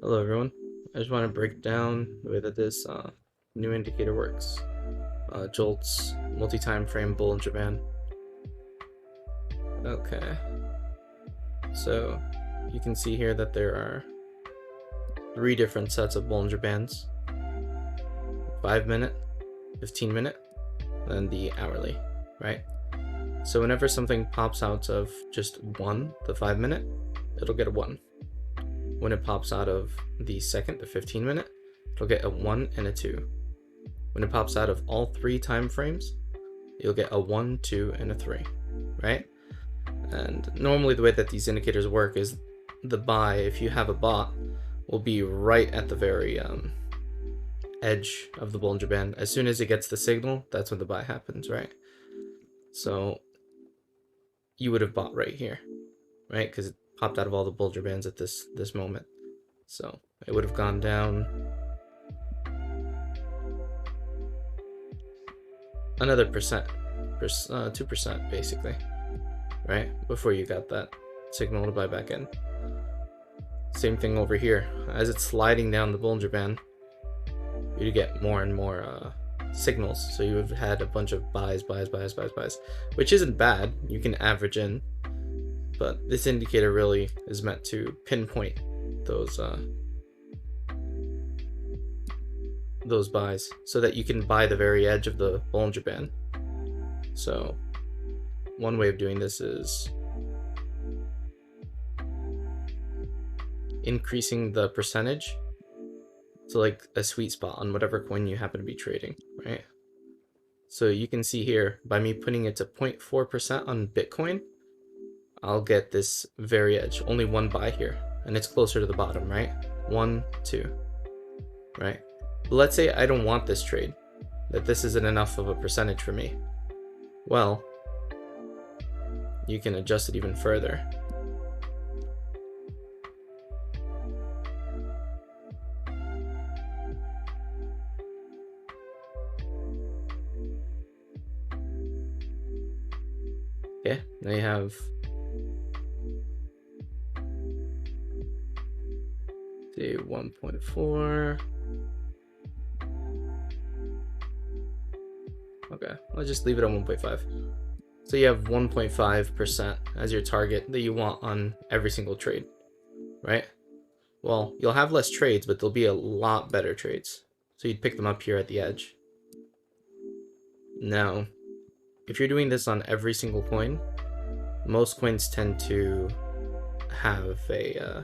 Hello everyone, I just want to break down the way that this new indicator works. Jolt's multi-time frame Bollinger Band. Okay, so you can see here that there are 3 different sets of Bollinger Bands. 5-minute, 15-minute, and the hourly, right? So whenever something pops out of just 1, the 5-minute, it'll get a 1. When it pops out of the second, the 15-minute, it'll get a 1 and a 2. When it pops out of all 3 time frames, you'll get a 1, 2, and a 3, right? And normally the way that these indicators work is the buy, if you have a bot, will be right at the very edge of the Bollinger Band. As soon as it gets the signal, that's when the buy happens, right? So you would have bought right here, right? Because it popped out of all the Bollinger Bands at this moment. So it would have gone down another 2% basically, right? Before you got that signal to buy back in. Same thing over here. As it's sliding down the Bollinger Band, you get more and more signals. So you've had a bunch of buys, which isn't bad. You can average in, but this indicator really is meant to pinpoint those buys so that you can buy the very edge of the Bollinger Band. So one way of doing this is increasing the percentage to like a sweet spot on whatever coin you happen to be trading, right? So you can see here, by me putting it to 0.4% on Bitcoin, I'll get this very edge, only 1 buy here, and it's closer to the bottom, right? 1, 2, right? But let's say I don't want this trade, that this isn't enough of a percentage for me. Well, you can adjust it even further. Okay, now you have say 1.4. Okay, let's just leave it on 1.5. So you have 1.5% as your target that you want on every single trade, right? Well, you'll have less trades, but they'll be a lot better trades. So you'd pick them up here at the edge. Now, if you're doing this on every single coin, most coins tend to have a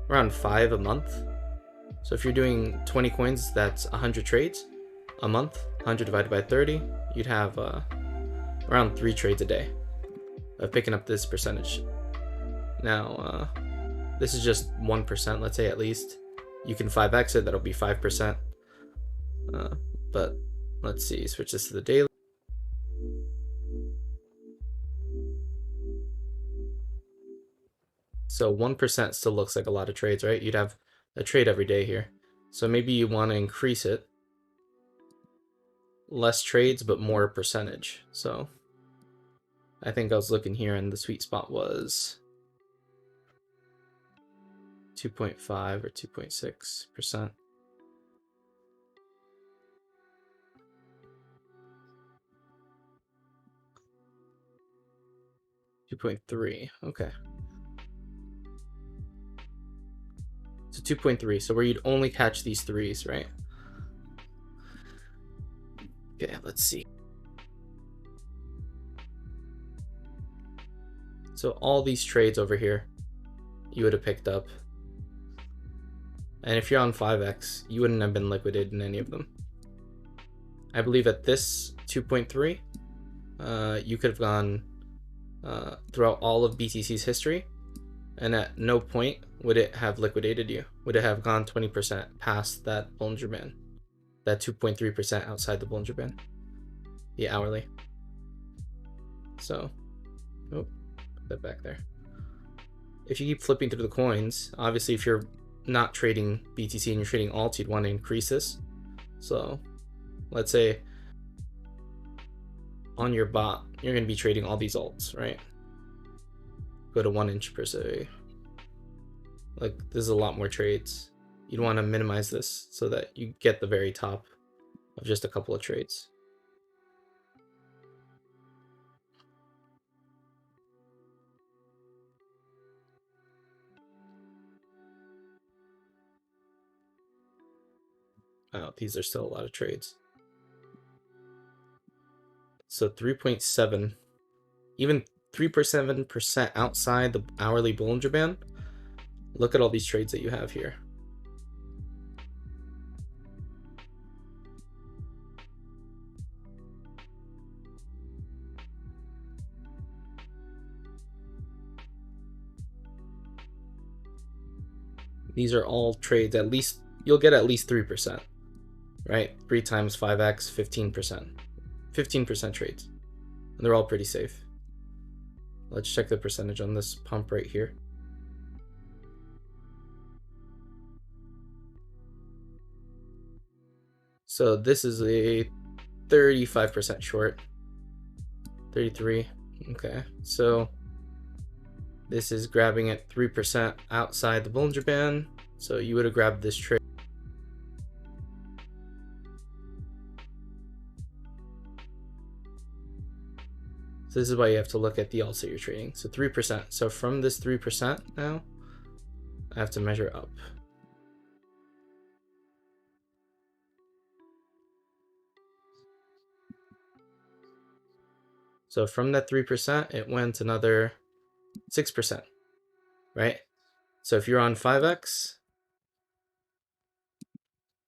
around 5 a month. So if you're doing 20 coins, that's 100 trades a month. 100 divided by 30, you'd have around 3 trades a day of picking up this percentage. Now, this is just 1%, let's say at least. You can 5x it, that'll be 5%. But let's see, switch this to the daily. So 1% still looks like a lot of trades, right? You'd have a trade every day here. So maybe you want to increase it. Less trades, but more percentage. So I think I was looking here and the sweet spot was 2.5 or 2.6%. $2.3, okay. So 2.3, so where you'd only catch these 3s, right? Okay, let's see. So all these trades over here, you would have picked up. And if you're on 5x, you wouldn't have been liquidated in any of them. I believe at this 2.3, you could have gone throughout all of BTC's history, and at no point would it have liquidated you. Would it have gone 20% past that Bollinger Band, that 2.3% outside the Bollinger Band, the hourly. So, oh, put that back there. If you keep flipping through the coins, obviously if you're not trading BTC and you're trading alt, you'd want to increase this. So let's say on your bot, you're going to be trading all these alts, right? Go to 1 inch per se. Like, there's a lot more trades. you'd want to minimize this so that you get the very top of just a couple of trades. Oh, these are still a lot of trades. So 3.7, even 3.7% outside the hourly Bollinger Band. Look at all these trades that you have here. These are all trades, at least, you'll get at least 3%, right? 3 times 5x, 15%. 15% trades. And they're all pretty safe. Let's check the percentage on this pump right here. So this is a 35% short. 33. Okay, so this is grabbing at 3% outside the Bollinger Band. So you would have grabbed this trade. So this is why you have to look at the alts that you're trading. So 3%. So from this 3% now, I have to measure up. So from that 3%, it went another 6%, right? So if you're on 5x,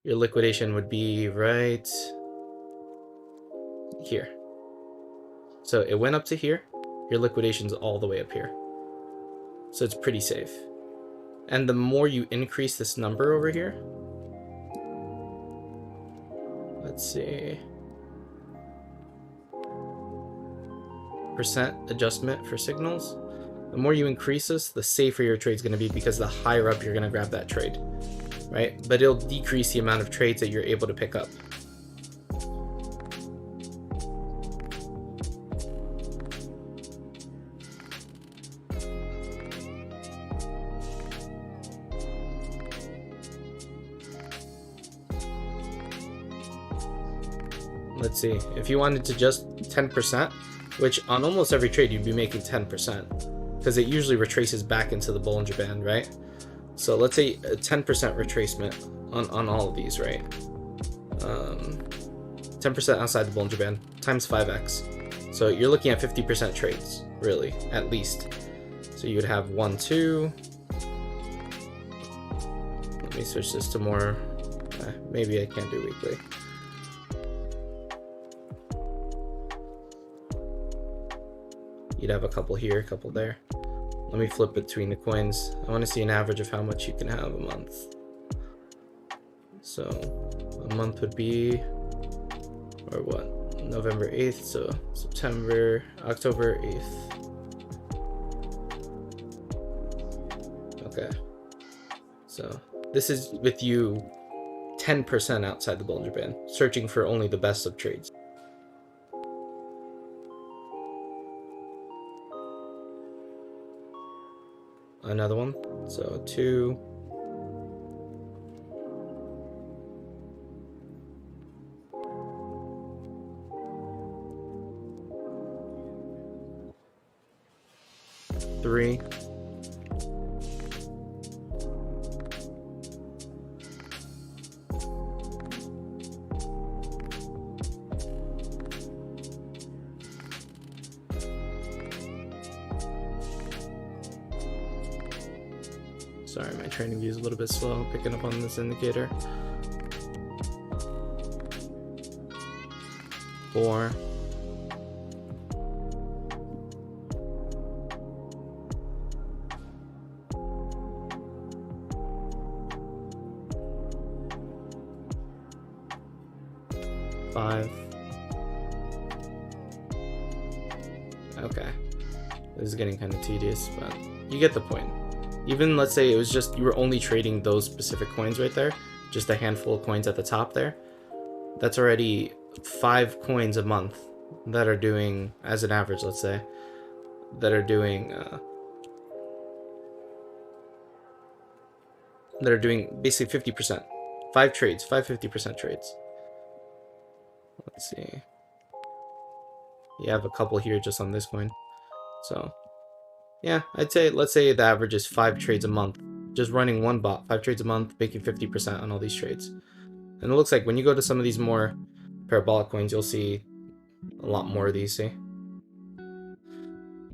your liquidation would be right here. So it went up to here, your liquidation's all the way up here. So it's pretty safe. And the more you increase this number over here, let's see, percent adjustment for signals, the more you increase this, the safer your trade's gonna be, because the higher up you're gonna grab that trade, right? But it'll decrease the amount of trades that you're able to pick up. Let's see, if you wanted to just 10%, which on almost every trade you'd be making 10%, because it usually retraces back into the Bollinger Band, right? So let's say a 10% retracement on all of these, right? 10% outside the Bollinger Band times 5x. So you're looking at 50% trades, really, at least. So you would have 1, 2. Let me switch this to more, maybe I can't do weekly. You'd have a couple here, a couple there. Let me flip between the coins. I want to see an average of how much you can have a month. So a month would be, or what, November 8th, so October 8th. Okay, so this is with you 10% outside the Bollinger Band, searching for only the best of trades. Another one, so 2, 3, 'Sorry, my training view is a little bit slow picking up on this indicator. 4, 5. Okay, this is getting kind of tedious, but you get the point. Even let's say it was just you were only trading those specific coins right there, just a handful of coins at the top there, that's already 5 coins a month that are doing, as an average, let's say, that are doing that are doing basically 50%. 5 trades, 5 50% trades. Let's see. You have a couple here just on this coin. So, yeah, I'd say, let's say the average is 5 trades a month. Just running one bot, 5 trades a month, making 50% on all these trades. And it looks like when you go to some of these more parabolic coins, you'll see a lot more of these, see?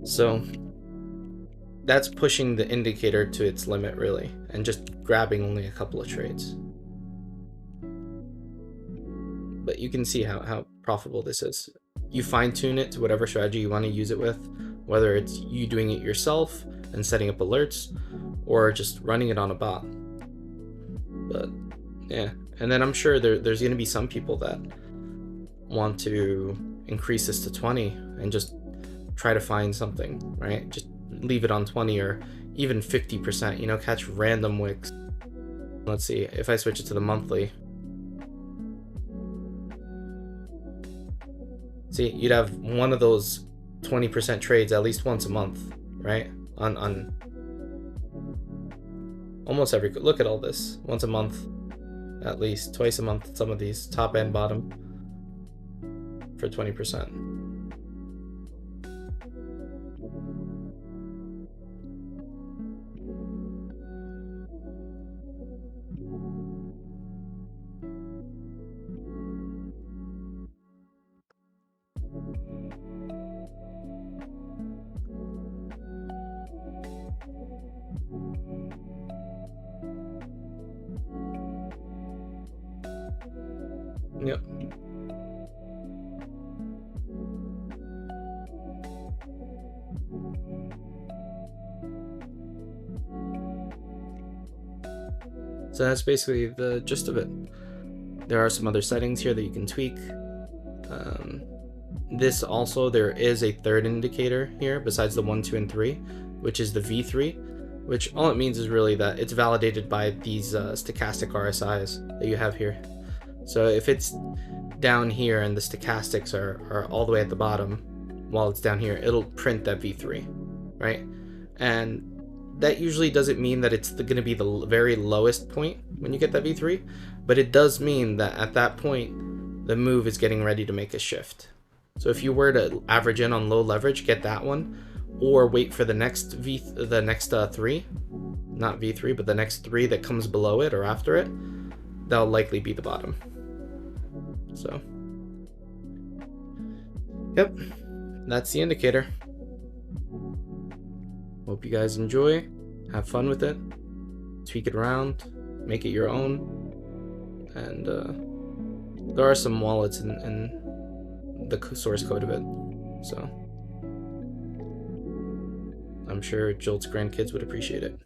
So, that's pushing the indicator to its limit, really, and just grabbing only a couple of trades. But you can see how profitable this is. You fine-tune it to whatever strategy you want to use it with, whether it's you doing it yourself and setting up alerts, or just running it on a bot. But yeah, and then I'm sure there's going to be some people that want to increase this to 20 and just try to find something, right? Just leave it on 20 or even 50%, you know, catch random wicks. Let's see, if I switch it to the monthly, see, you'd have one of those 20% trades at least once a month, right? On almost every, look at all this, once a month, at least twice a month, some of these, top and bottom, for 20%. Yep. So that's basically the gist of it. There are some other settings here that you can tweak. This also, there is a third indicator here besides the 1, 2, and 3, which is the V3, which all it means is really that it's validated by these stochastic RSIs that you have here. So if it's down here and the stochastics are all the way at the bottom while it's down here, it'll print that V3, right? And that usually doesn't mean that it's going to be the very lowest point when you get that V3, but it does mean that at that point, the move is getting ready to make a shift. So if you were to average in on low leverage, get that one, or wait for the next three, not V3, but the next 3 that comes below it or after it, that'll likely be the bottom. So, yep, that's the indicator. Hope you guys enjoy, have fun with it, tweak it around, make it your own, and there are some wallets in the source code of it, so I'm sure Jolt's grandkids would appreciate it.